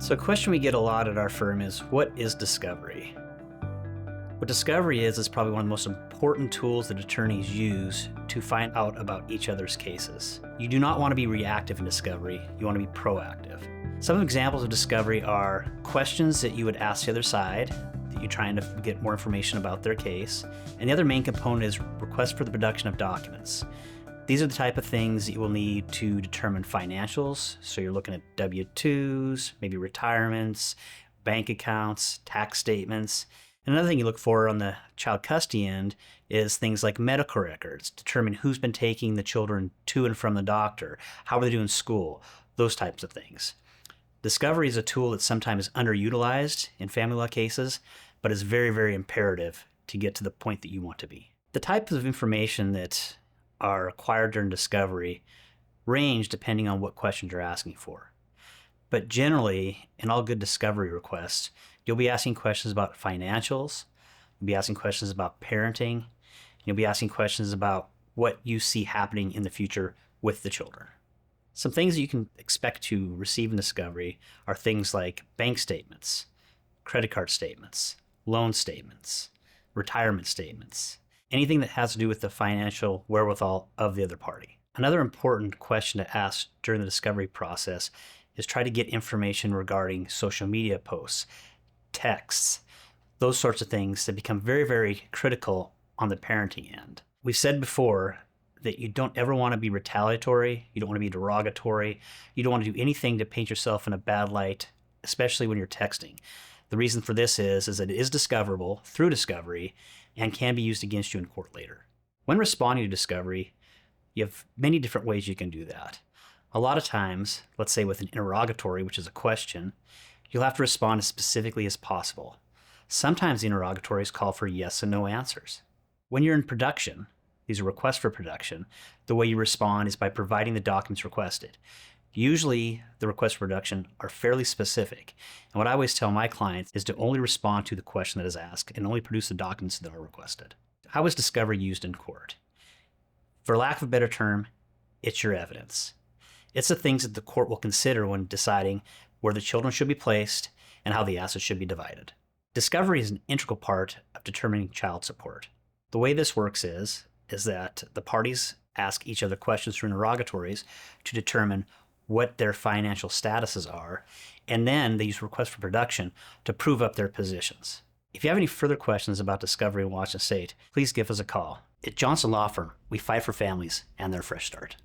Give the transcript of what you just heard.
So a question we get a lot at our firm is, what is discovery? What discovery is probably one of the most important tools that attorneys use to find out about each other's cases. You do not want to be reactive in discovery, you want to be proactive. Some examples of discovery are questions that you would ask the other side, that you're trying to get more information about their case, and the other main component is request for the production of documents. These are the type of things that you will need to determine financials. So you're looking at W-2s, maybe retirements, bank accounts, tax statements. And another thing you look for on the child custody end is things like medical records, determine who's been taking the children to and from the doctor, how are they doing in school, those types of things. Discovery is a tool that's sometimes underutilized in family law cases, but is very, very imperative to get to the point that you want to be. The types of information that are acquired during discovery range depending on what questions you're asking for. But generally, in all good discovery requests, you'll be asking questions about financials, you'll be asking questions about parenting, you'll be asking questions about what you see happening in the future with the children. Some things that you can expect to receive in discovery are things like bank statements, credit card statements, loan statements, retirement statements, anything that has to do with the financial wherewithal of the other party. Another important question to ask during the discovery process is try to get information regarding social media posts, texts, those sorts of things that become very, very critical on the parenting end. We've said before that you don't ever want to be retaliatory, you don't want to be derogatory, you don't want to do anything to paint yourself in a bad light, especially when you're texting. The reason for this is that it is discoverable through discovery and can be used against you in court later. When responding to discovery, you have many different ways you can do that. A lot of times, let's say with an interrogatory, which is a question, you'll have to respond as specifically as possible. Sometimes the interrogatories call for yes and no answers. When you're in production, these are requests for production, the way you respond is by providing the documents requested. Usually, the requests for production are fairly specific. And what I always tell my clients is to only respond to the question that is asked and only produce the documents that are requested. How is discovery used in court? For lack of a better term, it's your evidence. It's the things that the court will consider when deciding where the children should be placed and how the assets should be divided. Discovery is an integral part of determining child support. The way this works is that the parties ask each other questions through interrogatories to determine what their financial statuses are, and then they use requests for production to prove up their positions. If you have any further questions about discovery in Washington State, please give us a call. At Johnson Law Firm, we fight for families and their fresh start.